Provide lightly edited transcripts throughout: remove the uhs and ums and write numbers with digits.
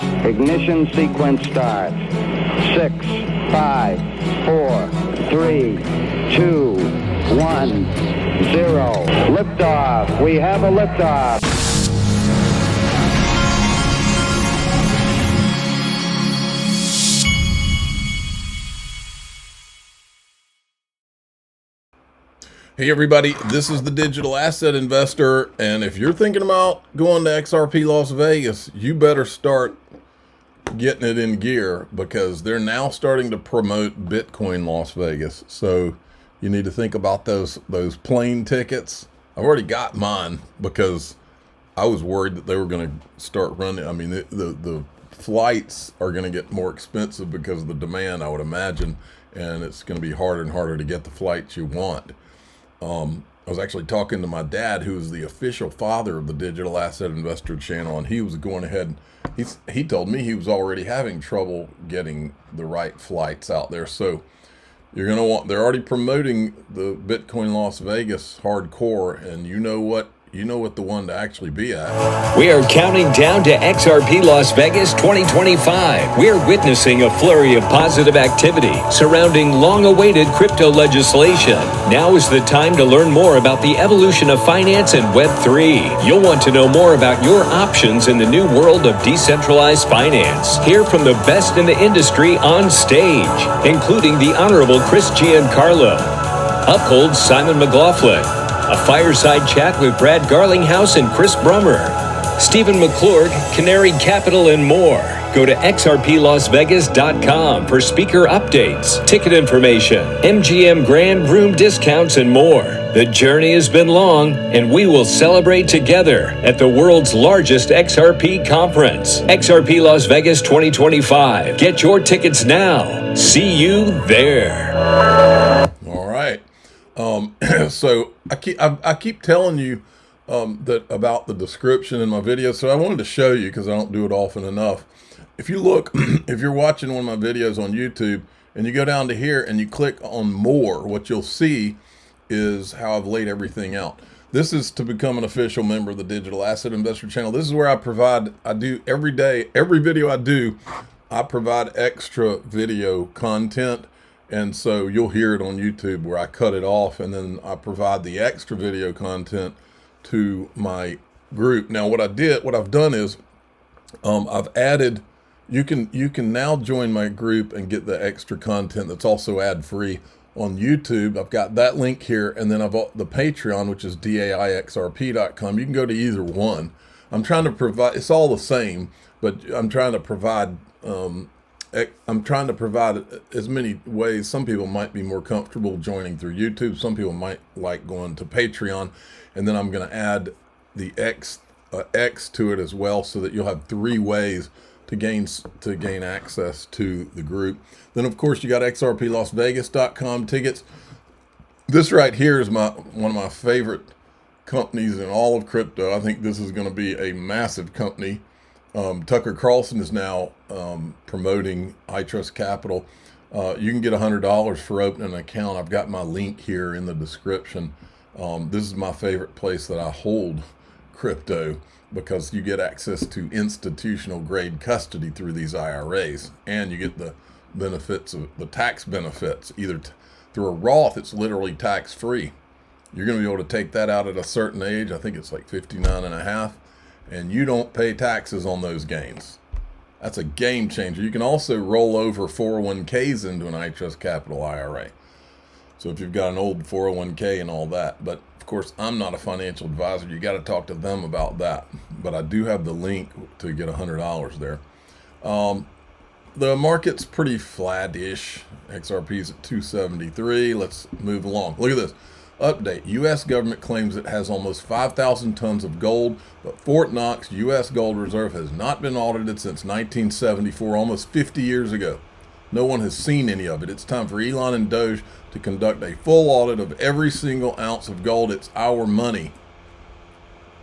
Ignition sequence start. 6, 5, 4, 3, 2, 1, 0. Liftoff. We have a liftoff. Hey everybody, this is the Digital Asset Investor, and if you're thinking about going to XRP Las Vegas, you better start getting it in gear, because they're now starting to promote Bitcoin Las Vegas. So you need to think about those plane tickets. I've already got mine because I was worried that they were going to start running. I mean, the flights are going to get more expensive because of the demand, I would imagine, and it's going to be harder and harder to get the flights you want. I was actually talking to my dad, who is the official father of the Digital Asset Investor channel, and he was going ahead. He told me he was already having trouble getting the right flights out there. So you're going to want, they're already promoting the Bitcoin Las Vegas hardcore, and you know what the one to actually be at. We are counting down to XRP Las Vegas 2025. We're witnessing a flurry of positive activity surrounding long-awaited crypto legislation. Now is the time to learn more about the evolution of finance and Web3. You'll want to know more about your options in the new world of decentralized finance. Hear from the best in the industry on stage, including the Honorable Chris Giancarlo, Uphold Simon McLaughlin, a fireside chat with Brad Garlinghouse and Chris Brummer, Stephen McClure, Canary Capital, and more. Go to xrplasvegas.com for speaker updates, ticket information, MGM Grand Room discounts, and more. The journey has been long, and we will celebrate together at the world's largest XRP conference, XRP Las Vegas 2025. Get your tickets now. See you there. All right. So I keep telling you that about the description in my video. So I wanted to show you, because I don't do it often enough. If you look, if you're watching one of my videos on YouTube and you go down to here and you click on more, what you'll see is how I've laid everything out. This is to become an official member of the Digital Asset Investor channel. This is where I do every day, every video I do, I provide extra video content. And so you'll hear it on YouTube where I cut it off, and then I provide the extra video content to my group. Now what I've done is I've added, you can now join my group and get the extra content that's also ad free on YouTube. I've got that link here, and then I've got the Patreon, which is daixrp.com. You can go to either one. I'm trying to provide, it's all the same, but I'm trying to provide as many ways. Some people might be more comfortable joining through YouTube. Some people might like going to Patreon, and then I'm going to add the X to it as well, so that you'll have 3 ways to gain access to the group. Then of course you got xrplasvegas.com tickets. This right here is one of my favorite companies in all of crypto. I think this is going to be a massive company. Tucker Carlson is now promoting iTrustCapital. You can get $100 for opening an account. I've got my link here in the description. This is my favorite place that I hold crypto, because you get access to institutional grade custody through these IRAs, and you get the benefits of the tax benefits. Either through a Roth, it's literally tax free. You're going to be able to take that out at a certain age. I think it's like 59 and a half. And you don't pay taxes on those gains. That's a game changer. You can also roll over 401ks into an iTrustCapital IRA. So if you've got an old 401k and all that, but of course I'm not a financial advisor. You got to talk to them about that. But I do have the link to get $100 there. The market's pretty flat-ish. XRP's at 273. Let's move along. Look at this. Update. U.S. government claims it has almost 5,000 tons of gold, but Fort Knox U.S. gold reserve has not been audited since 1974, almost 50 years ago. No one has seen any of it. It's time for Elon and Doge to conduct a full audit of every single ounce of gold. It's our money.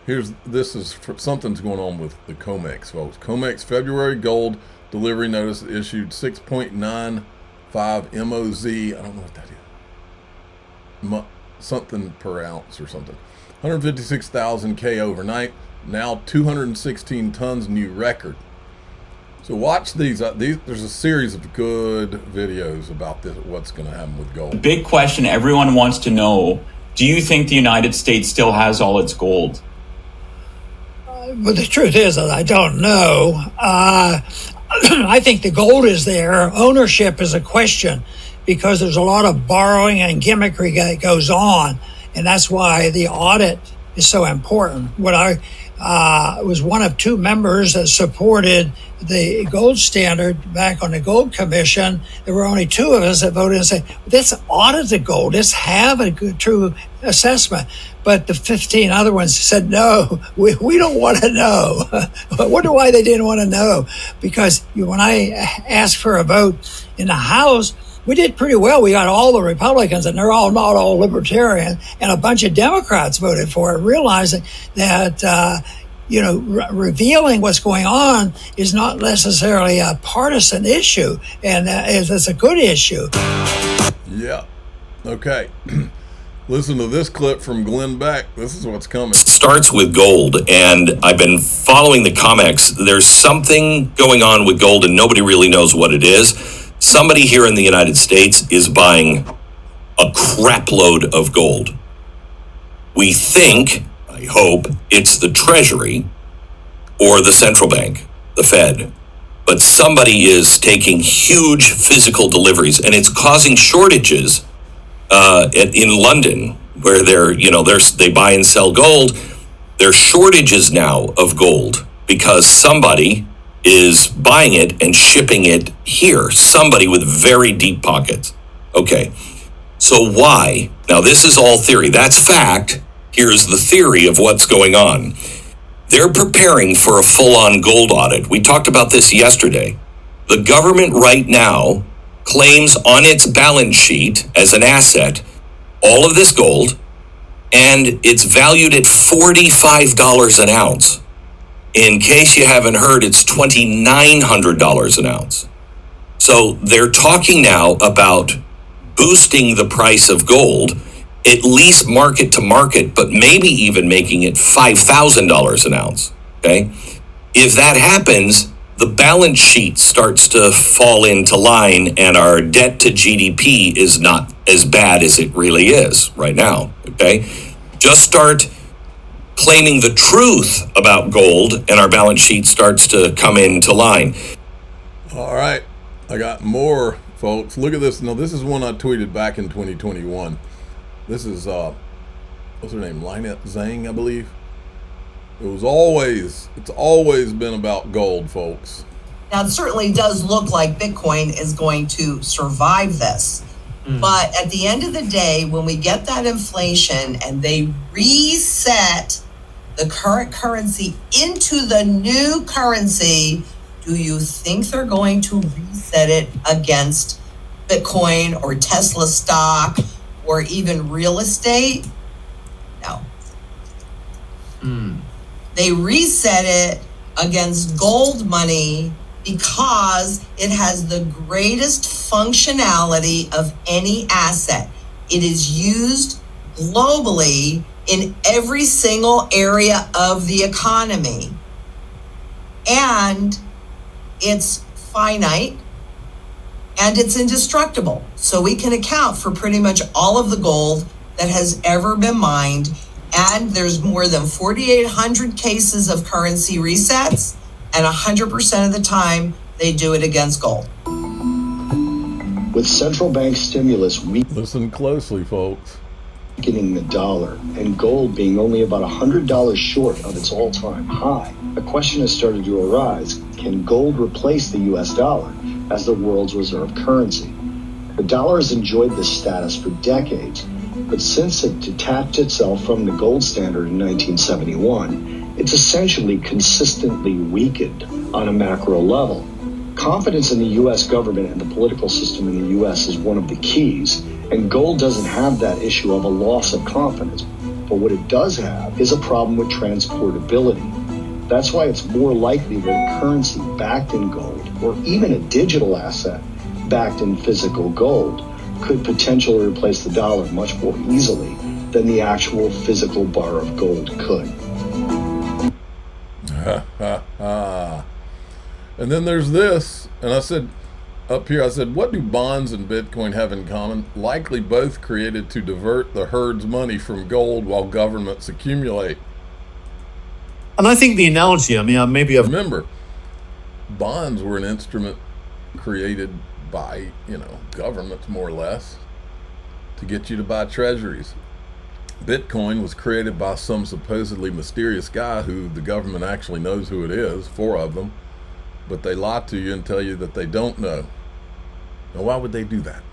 Something's going on with the COMEX, folks. COMEX February gold delivery notice issued 6.95 MOZ. I don't know what that is. Something per ounce or something. 156,000 K overnight. Now 216 tons, new record. So watch these. There's a series of good videos about this. What's going to happen with gold? Big question everyone wants to know: do you think the United States still has all its gold? But the truth is that I don't know. I think the gold is there. Ownership is a question because there's a lot of borrowing and gimmickry that goes on, and that's why the audit is so important. When I was one of two members that supported the gold standard back on the Gold Commission, there were only two of us that voted and said, let's audit the gold, let's have a good, true assessment. But the 15 other ones said, no, we don't want to know. I wonder why they didn't want to know. Because when I asked for a vote in the House, we did pretty well. We got all the Republicans, and they're all not all libertarian, and a bunch of Democrats voted for it, realizing that revealing what's going on is not necessarily a partisan issue, and it's a good issue. Yeah. Okay. Listen to this clip from Glenn Beck. This is what's coming. Starts with gold, and I've been following the comics. There's something going on with gold, and nobody really knows what it is. Somebody here in the United States is buying a crap load of gold. We think, I hope, it's the Treasury or the central bank, the Fed. But somebody is taking huge physical deliveries, and it's causing shortages in London, where they buy and sell gold. There's shortages now of gold because somebody is buying it and shipping it here. Somebody with very deep pockets. Okay, so why? Now this is all theory. That's fact. Here's the theory of what's going on. They're preparing for a full-on gold audit. We talked about this yesterday. The government right now claims on its balance sheet as an asset all of this gold, and it's valued at $45 an ounce. In case you haven't heard, it's $2,900 an ounce. So they're talking now about boosting the price of gold, at least market to market, but maybe even making it $5,000 an ounce. Okay? If that happens, the balance sheet starts to fall into line, and our debt to GDP is not as bad as it really is right now. Okay? Just start claiming the truth about gold, and our balance sheet starts to come into line. All right. I got more, folks. Look at this. Now, this is one I tweeted back in 2021. This is, what's her name? Lynette Zhang, I believe. It's always been about gold, folks. Now, it certainly does look like Bitcoin is going to survive this. But at the end of the day, when we get that inflation and they reset the current currency into the new currency, do you think they're going to reset it against Bitcoin or Tesla stock or even real estate? No. They reset it against gold money because it has the greatest functionality of any asset. It is used globally in every single area of the economy. And it's finite and it's indestructible. So we can account for pretty much all of the gold that has ever been mined. And there's more than 4,800 cases of currency resets, and 100% of the time they do it against gold. With central bank stimulus Listen closely, folks. weakening the dollar and gold being only about $100 short of its all-time high, a question has started to arise: can gold replace the US dollar as the world's reserve currency? The dollar has enjoyed this status for decades, but since it detached itself from the gold standard in 1971, it's essentially consistently weakened on a macro level. Confidence in the U.S. government and the political system in the U.S. is one of the keys, and gold doesn't have that issue of a loss of confidence. But what it does have is a problem with transportability. That's why it's more likely that a currency backed in gold, or even a digital asset backed in physical gold, could potentially replace the dollar much more easily than the actual physical bar of gold could. And then there's this, and I said up here, I said, what do bonds and Bitcoin have in common? Likely both created to divert the herd's money from gold while governments accumulate. And I think the analogy, I mean, maybe I've... Remember, bonds were an instrument created by, governments more or less to get you to buy treasuries. Bitcoin was created by some supposedly mysterious guy who the government actually knows who it is, 4 of them, but they lie to you and tell you that they don't know. Now, why would they do that?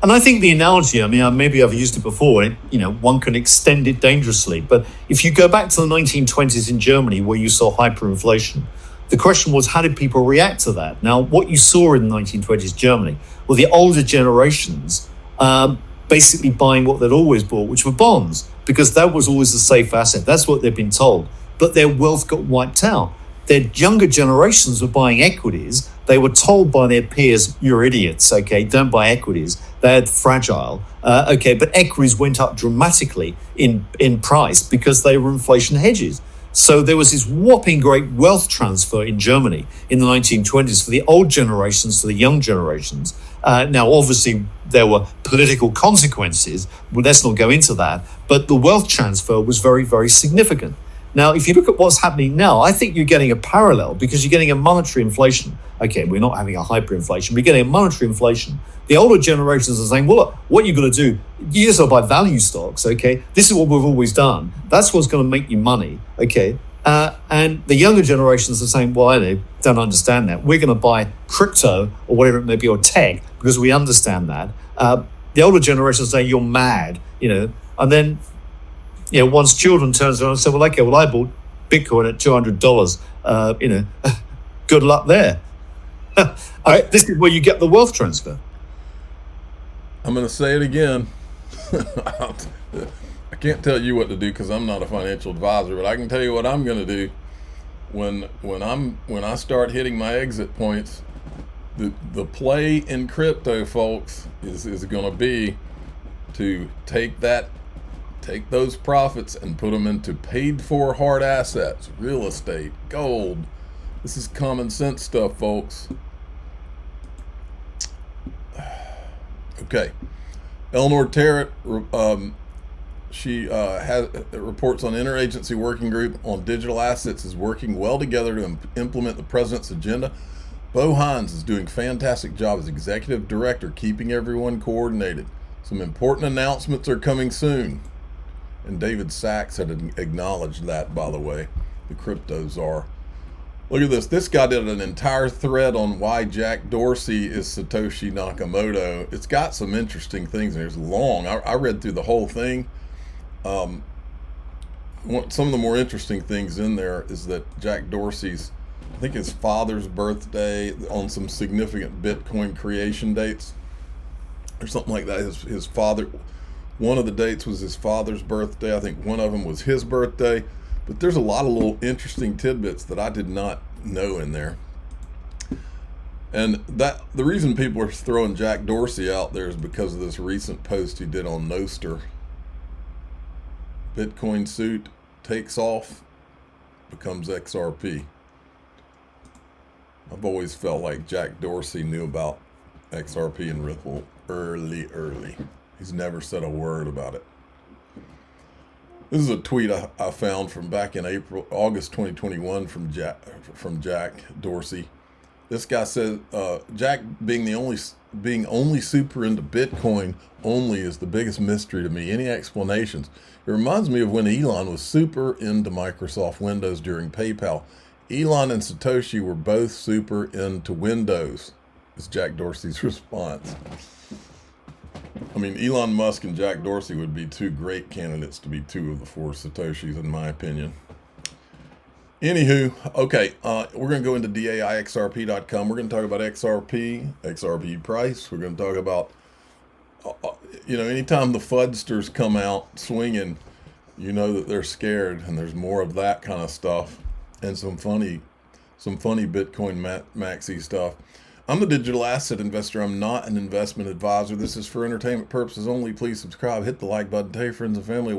And I think the analogy, I mean, maybe I've used it before, one can extend it dangerously. But if you go back to the 1920s in Germany, where you saw hyperinflation, the question was, how did people react to that? Now, what you saw in the 1920s Germany were the older generations basically buying what they'd always bought, which were bonds, because that was always a safe asset. That's what they'd been told. But their wealth got wiped out. Their younger generations were buying equities. They were told by their peers, you're idiots, okay, don't buy equities. They're fragile, okay, but equities went up dramatically in price because they were inflation hedges. So there was this whopping great wealth transfer in Germany in the 1920s for the old generations to the young generations. Now, obviously, there were political consequences. Well, let's not go into that. But the wealth transfer was very, very significant. Now, if you look at what's happening now, I think you're getting a parallel because you're getting a monetary inflation. Okay, we're not having a hyperinflation. We're getting a monetary inflation. The older generations are saying, well, look, what you're going to do, you just buy value stocks, okay? This is what we've always done. That's what's going to make you money, okay? And the younger generations are saying, well, I don't understand that. We're going to buy crypto or whatever it may be, or tech, because we understand that. The older generations say, you're mad, and then, once children turns around and say, well, okay, well, I bought Bitcoin at $200, good luck there. This is where you get the wealth transfer. I'm going to say it again. I can't tell you what to do because I'm not a financial advisor, but I can tell you what I'm going to do when I start hitting my exit points. The play in crypto, folks, is going to be to take those profits and put them into paid for hard assets, real estate, gold. This is common sense stuff, folks. Okay. Eleanor Tarrant, she has reports on Interagency Working Group on Digital Assets is working well together to implement the president's agenda. Bo Hines is doing a fantastic job as executive director, keeping everyone coordinated. Some important announcements are coming soon. And David Sachs had acknowledged that, by the way, the crypto czar. Look at this. This guy did an entire thread on why Jack Dorsey is Satoshi Nakamoto. It's got some interesting things in here. It's long. I read through the whole thing. Some of the more interesting things in there is that Jack Dorsey's, I think his father's birthday on some significant Bitcoin creation dates or something like that. His father, one of the dates was his father's birthday. I think one of them was his birthday. But there's a lot of little interesting tidbits that I did not know in there. And that the reason people are throwing Jack Dorsey out there is because of this recent post he did on Nostr. Bitcoin suit takes off, becomes XRP. I've always felt like Jack Dorsey knew about XRP and Ripple early. He's never said a word about it. This is a tweet I found from back in August 2021 from Jack Dorsey. This guy said, Jack being only super into Bitcoin only is the biggest mystery to me. Any explanations? It reminds me of when Elon was super into Microsoft Windows during PayPal. Elon and Satoshi were both super into Windows, is Jack Dorsey's response. I mean, Elon Musk and Jack Dorsey would be two great candidates to be two of the 4 Satoshis, in my opinion. Anywho, okay, we're going to go into DAIXRP.com. We're going to talk about XRP price. We're going to talk about, anytime the FUDsters come out swinging, you know that they're scared, and there's more of that kind of stuff, and some funny Bitcoin maxi stuff. I'm a digital asset investor. I'm not an investment advisor. This is for entertainment purposes only. Please subscribe, hit the like button, tell your friends and family.